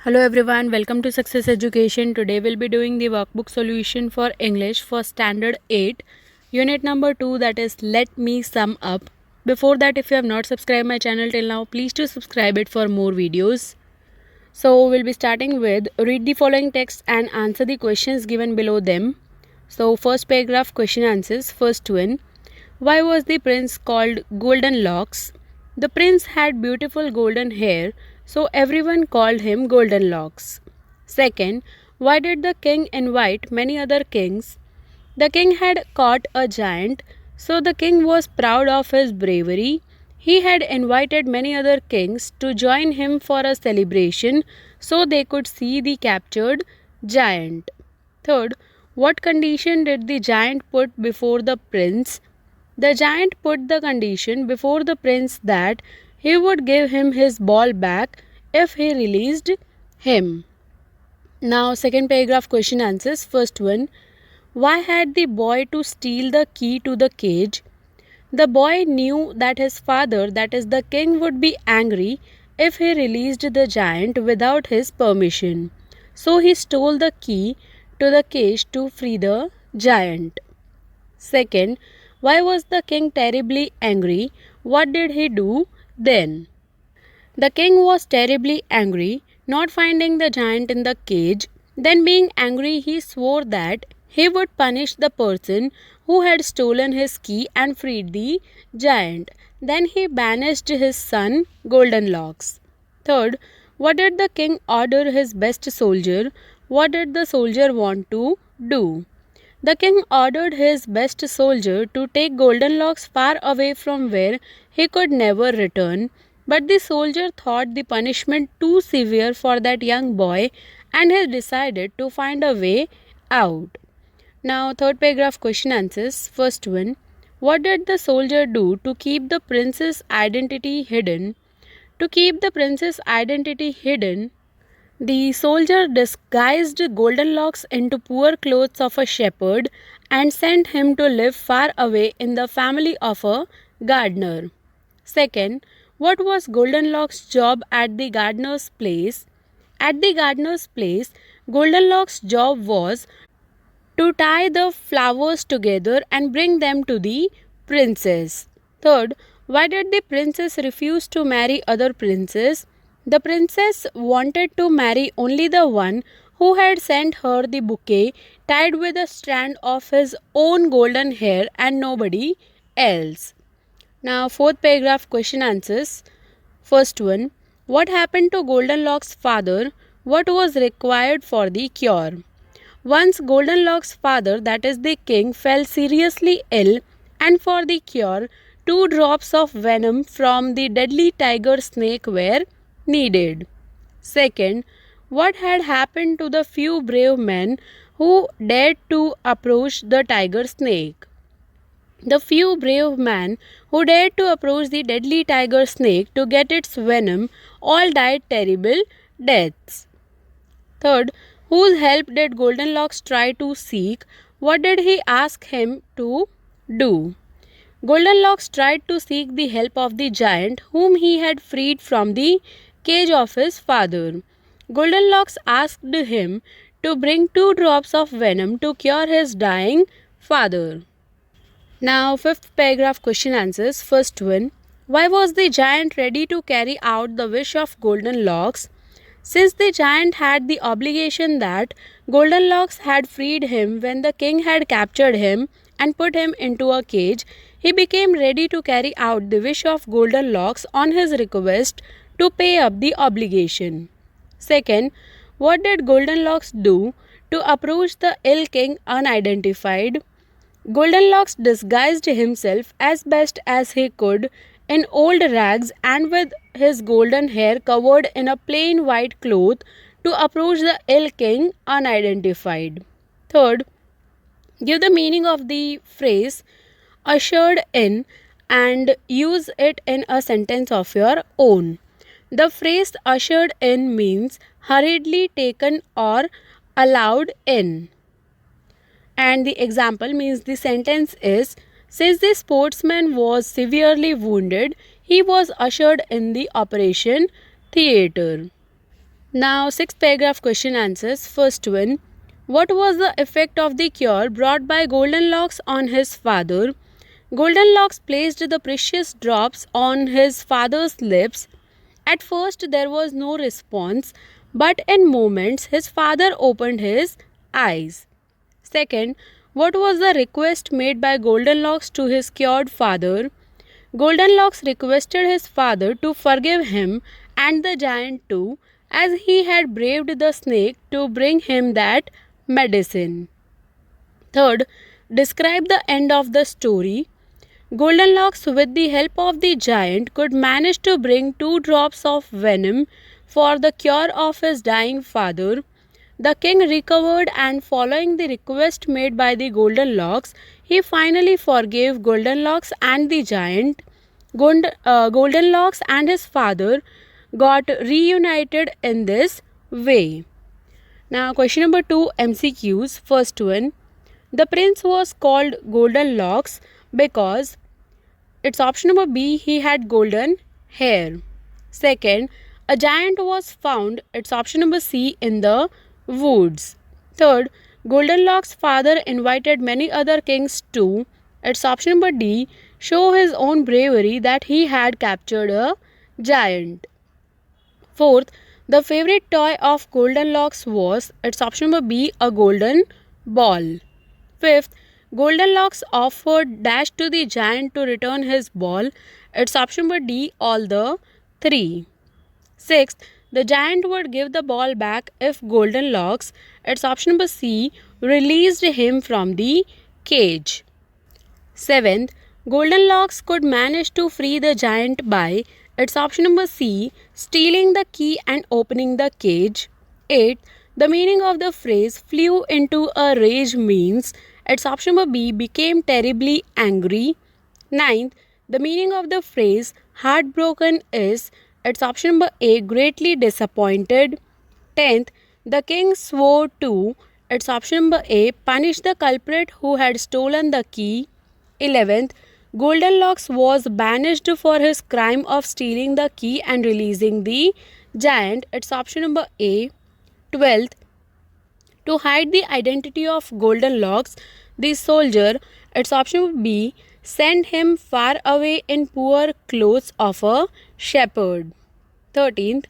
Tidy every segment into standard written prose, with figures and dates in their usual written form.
Hello everyone, welcome to Success Education. Today we'll be doing the workbook solution for English for Standard 8, Unit number 2, that is Let Me Sum Up. Before that, if you have not subscribed my channel till now, please do subscribe it for more videos. So we'll be starting with read the following text and answer the questions given below them. So first paragraph question answers. First one, why was the prince called Goldenlocks? The prince had beautiful golden hair, so everyone called him Goldenlocks. Second, why did the king invite many other kings? The king had caught a giant, so the king was proud of his bravery. He had invited many other kings to join him for a celebration so they could see the captured giant. Third, what condition did the giant put before the prince? The giant put the condition before the prince that he would give him his ball back if he released him. Now, second paragraph question answers. First one, why had the boy to steal the key to the cage? The boy knew that his father, that is the king, would be angry if he released the giant without his permission. So he stole the key to the cage to free the giant. Second, why was the king terribly angry? What did he do then? The king was terribly angry, not finding the giant in the cage. Then, being angry, he swore that he would punish the person who had stolen his key and freed the giant. Then he banished his son Goldenlocks. Third, what did the king order his best soldier? What did the soldier want to do? The king ordered his best soldier to take Goldenlocks far away from where he could never return, but the soldier thought the punishment too severe for that young boy and he decided to find a way out. Now, third paragraph question answers. First one, what did the soldier do to keep the prince's identity hidden? To keep the prince's identity hidden, the soldier disguised Goldenlocks into poor clothes of a shepherd and sent him to live far away in the family of a gardener. Second, what was Goldenlocks' job at the gardener's place? At the gardener's place, Goldenlocks' job was to tie the flowers together and bring them to the princess. Third, why did the princess refuse to marry other princes? The princess wanted to marry only the one who had sent her the bouquet tied with a strand of his own golden hair and nobody else. Now, fourth paragraph question answers. First one, what happened to Goldenlocks' father? What was required for the cure? Once Goldenlocks' father, that is the king, fell seriously ill, and for the cure, 2 drops of venom from the deadly tiger snake were needed. Second, what had happened to the few brave men who dared to approach the tiger snake? The few brave men who dared to approach the deadly tiger snake to get its venom all died terrible deaths. Third, whose help did Goldenlocks try to seek? What did he ask him to do? Goldenlocks tried to seek the help of the giant whom he had freed from the cage of his father. Goldenlocks asked him to bring 2 drops of venom to cure his dying father. Now, fifth paragraph question answers. First one, why was the giant ready to carry out the wish of Goldenlocks? Since the giant had the obligation that Goldenlocks had freed him when the king had captured him and put him into a cage, he became ready to carry out the wish of Goldenlocks on his request to pay up the obligation. Second, what did Goldenlocks do to approach the ill king unidentified? Goldenlocks disguised himself as best as he could in old rags and with his golden hair covered in a plain white cloth to approach the ill king unidentified. Third, give the meaning of the phrase ushered in and use it in a sentence of your own. The phrase ushered in means hurriedly taken or allowed in. And the example means the sentence is, since the sportsman was severely wounded, he was ushered in the operation theatre. Now, sixth paragraph question answers. First one. What was the effect of the cure brought by Goldenlocks on his father? Goldenlocks placed the precious drops on his father's lips. At first, there was no response, but in moments, his father opened his eyes. Second, what was the request made by Goldenlocks to his cured father? Goldenlocks requested his father to forgive him and the giant too, as he had braved the snake to bring him that medicine. Third, describe the end of the story. Goldenlocks, with the help of the giant, could manage to bring 2 drops of venom for the cure of his dying father. The king recovered, and following the request made by the Goldenlocks, he finally forgave Goldenlocks and the giant. Goldenlocks and his father got reunited in this way. Now, question number 2 MCQs. First one. The prince was called Goldenlocks because it's option number B, he had golden hair. Second, a giant was found, it's option number C, in the woods. Third, Goldenlocks' father invited many other kings too. It's option number D, show his own bravery that he had captured a giant. Fourth, the favorite toy of Goldenlocks was, it's option number B, a golden ball. Fifth, Goldenlocks offered dash to the giant to return his ball. It's option number D, all the three. Sixth, the giant would give the ball back if Goldenlocks, it's option number C, released him from the cage. Seventh, Goldenlocks could manage to free the giant by, it's option number C, stealing the key and opening the cage. Eighth, the meaning of the phrase flew into a rage means, it's option number B, became terribly angry. Ninth, the meaning of the phrase heartbroken is, it's option number A, greatly disappointed. 10th, the king swore to, it's option number A, punish the culprit who had stolen the key. 11th, Goldenlocks was banished for his crime of stealing the key and releasing the giant, it's option number A. 12th, to hide the identity of Goldenlocks, the soldier, it's option B, sent him far away in poor clothes of a shepherd. 13th,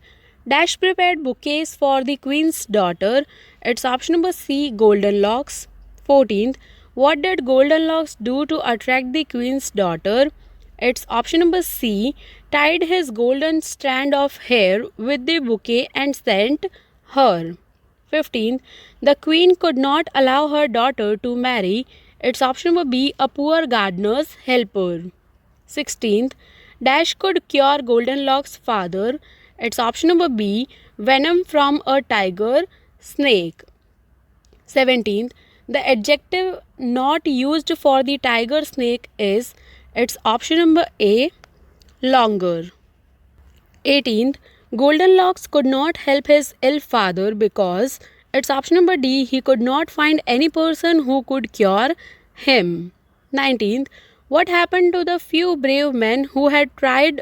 Dash prepared bouquets for the queen's daughter, it's option number C, Goldenlocks. 14th, what did Goldenlocks do to attract the queen's daughter? It's option number C, tied his golden strand of hair with the bouquet and sent her. 15th, the queen could not allow her daughter to marry, it's option number B, a poor gardener's helper. 16th, Dash could cure Goldenlocks' father, it's option number B, venom from a tiger snake. 17th, the adjective not used for the tiger snake is, it's option number A, longer. 18th, Goldenlocks could not help his ill father because, it's option number D, he could not find any person who could cure him. 19th, what happened to the few brave men who had tried?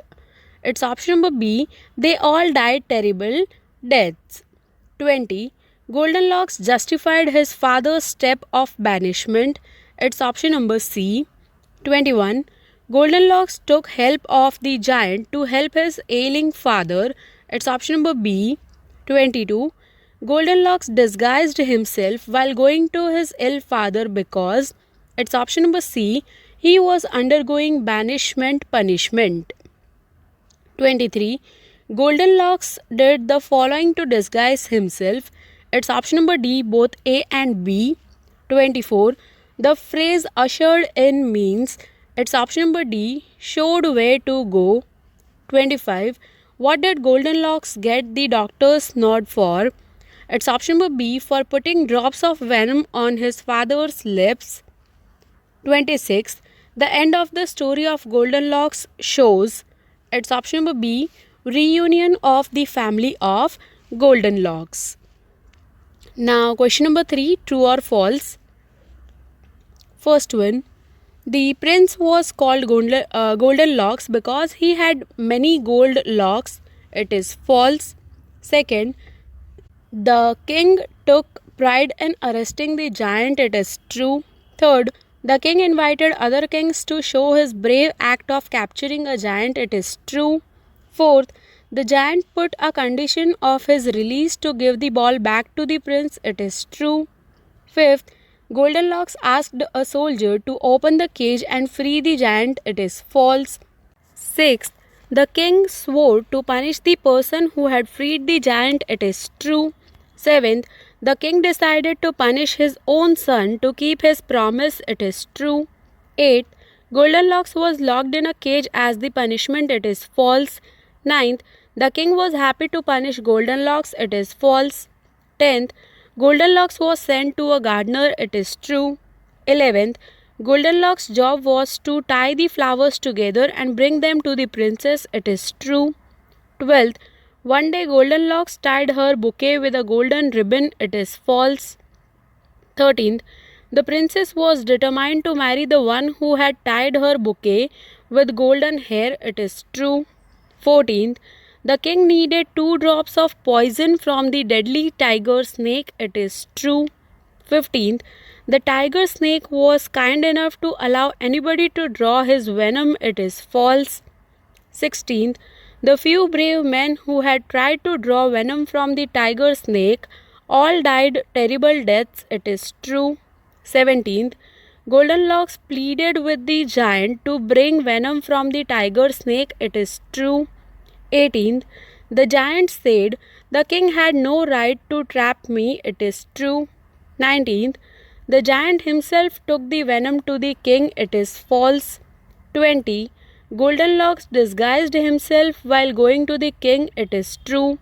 It's option number B, they all died terrible deaths. 20, Goldenlocks justified his father's step of banishment. It's option number C. 21, Goldenlocks took help of the giant to help his ailing father. It's option number B. 22, Goldenlocks disguised himself while going to his ill father because, it's option number C, he was undergoing banishment punishment. 23, Goldenlocks did the following to disguise himself. It's option number D, both A and B. 24, the phrase ushered in means, it's option number D, showed where to go. 25, what did Goldenlocks get the doctor's nod for? It's option number B, for putting drops of venom on his father's lips. 26, the end of the story of Goldenlocks shows, it's option number B, reunion of the family of Goldenlocks. Now, question number 3, true or false? First one, the prince was called Goldenlocks because he had many gold locks. It is false. Second, The king took pride in arresting the giant, it is true. Third, the king invited other kings to show his brave act of capturing a giant, it is true. Fourth, the giant put a condition of his release to give the ball back to the prince, it is true. Fifth, Goldenlocks asked a soldier to open the cage and free the giant, it is false. Sixth, the king swore to punish the person who had freed the giant, it is true. Seventh, the king decided to punish his own son to keep his promise, it is true. Eighth, Goldenlocks was locked in a cage as the punishment, it is false. Ninth, the king was happy to punish Goldenlocks, it is false. 10th, Goldenlocks was sent to a gardener, it is true. 11th, Goldenlocks' job was to tie the flowers together and bring them to the princess, it is true. 12th, one day Goldenlocks tied her bouquet with a golden ribbon, it is false. 13th, the princess was determined to marry the one who had tied her bouquet with golden hair, it is true. 14th, the king needed 2 drops of poison from the deadly tiger snake, it is true. 15th, the tiger snake was kind enough to allow anybody to draw his venom, it is false. 16th, the few brave men who had tried to draw venom from the tiger snake all died terrible deaths, it is true. 17th, Goldenlocks pleaded with the giant to bring venom from the tiger snake, it is true. 18th, the giant said, the king had no right to trap me, it is true. 19th, the giant himself took the venom to the king, it is false. 20, Goldenlocks disguised himself while going to the king, it is true.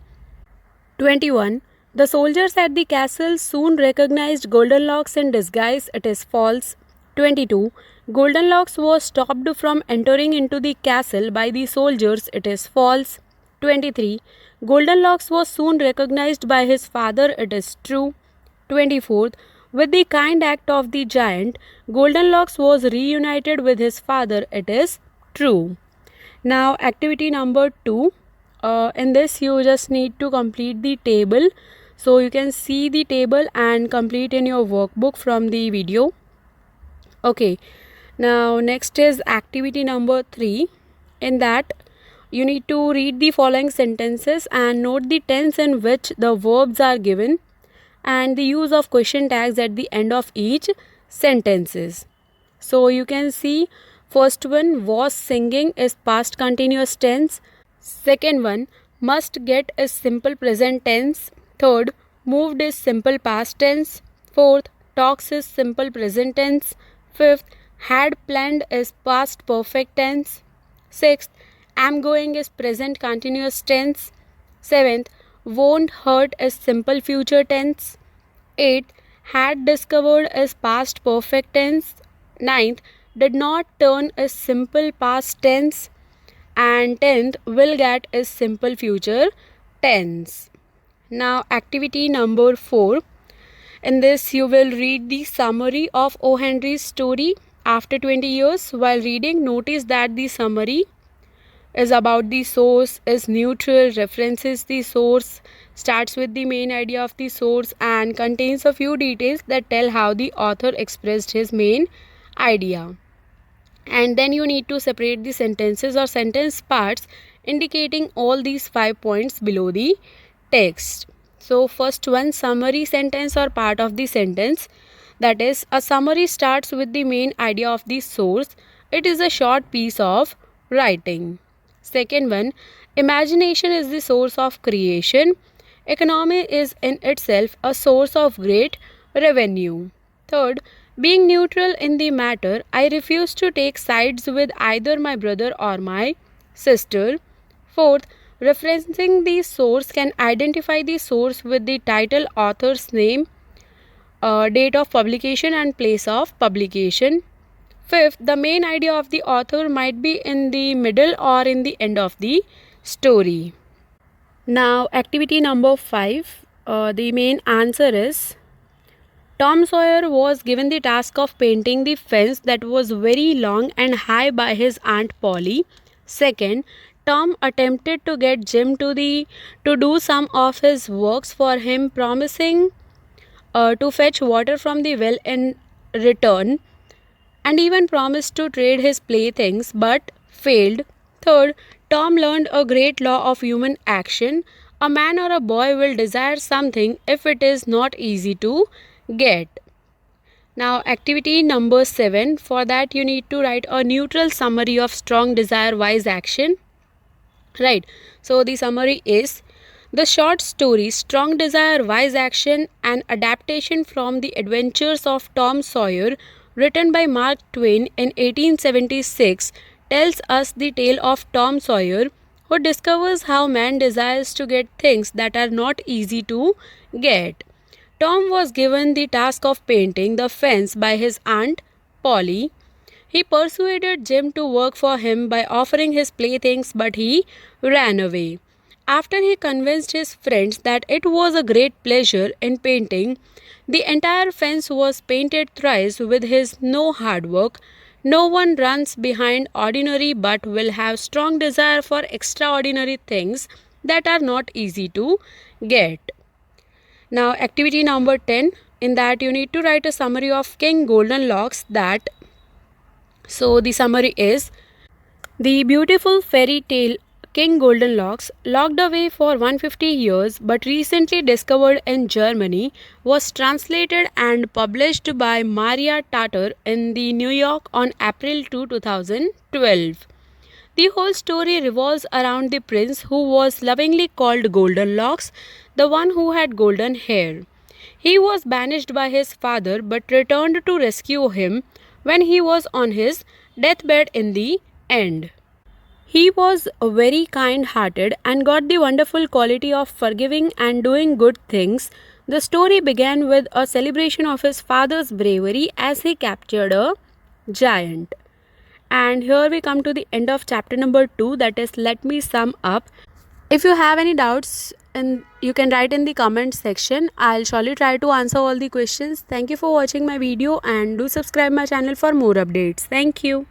21, the soldiers at the castle soon recognized Goldenlocks in disguise, it is false. 22, Goldenlocks was stopped from entering into the castle by the soldiers, it is false. 23, Goldenlocks was soon recognized by his father, it is true. 24th, with the kind act of the giant, Goldenlocks was reunited with his father, it is true. Now activity number 2. In this you just need to complete the table. So you can see the table and complete in your workbook from the video. Okay, now next is activity number 3. In that you need to read the following sentences and note the tense in which the verbs are given and the use of question tags at the end of each sentences. So you can see first one, was singing is past continuous tense. Second one, must get is simple present tense. Third, moved is simple past tense. Fourth, talks is simple present tense. Fifth, had planned is past perfect tense. Sixth, am going is present continuous tense. Seventh, won't hurt is simple future tense. Eighth, had discovered is past perfect tense. Ninth, did not turn is simple past tense. And 10th, will get is simple future tense. Now activity number 4. In this you will read the summary of O. Henry's story after 20 years. While reading, notice that the summary is about the source, is neutral, references the source, starts with the main idea of the source and contains a few details that tell how the author expressed his main idea. And then you need to separate the sentences or sentence parts indicating all these 5 points below the text. So first one, summary sentence or part of the sentence, that is, a summary starts with the main idea of the source. It is a short piece of writing. Second one, imagination is the source of creation. Economy is in itself a source of great revenue. Third, being neutral in the matter, I refuse to take sides with either my brother or my sister. Fourth, referencing the source can identify the source with the title, author's name, date of publication and place of publication. Fifth, the main idea of the author might be in the middle or in the end of the story. Now activity number 5, the main answer is Tom Sawyer was given the task of painting the fence that was very long and high by his Aunt Polly. Second, Tom attempted to get Jim to do some of his works for him, promising to fetch water from the well in return, and even promised to trade his playthings but failed. Third, Tom learned a great law of human action. A man or a boy will desire something if it is not easy to get. Now, activity number 7. For that, you need to write a neutral summary of strong desire, wise action. Right. So, the summary is the short story Strong Desire, Wise Action, an adaptation from the Adventures of Tom Sawyer, written by Mark Twain in 1876, tells us the tale of Tom Sawyer, who discovers how man desires to get things that are not easy to get. Tom was given the task of painting the fence by his aunt Polly. He persuaded Jim to work for him by offering his playthings, but he ran away. After he convinced his friends that it was a great pleasure in painting, the entire fence was painted thrice with his no hard work. No one runs behind ordinary but will have strong desire for extraordinary things that are not easy to get. Now, activity number 10. In that, you need to write a summary of King Goldenlocks. So, the summary is the beautiful fairy tale King Goldenlocks, locked away for 150 years but recently discovered in Germany, was translated and published by Maria Tatar in the New York on April 2, 2012. The whole story revolves around the prince who was lovingly called Goldenlocks, the one who had golden hair. He was banished by his father but returned to rescue him when he was on his deathbed in the end. He was very kind-hearted and got the wonderful quality of forgiving and doing good things. The story began with a celebration of his father's bravery as he captured a giant. And here we come to the end of chapter number 2, that is Let Me Sum Up. If you have any doubts, and you can write in the comment section. I'll surely try to answer all the questions. Thank you for watching my video and do subscribe my channel for more updates. Thank you.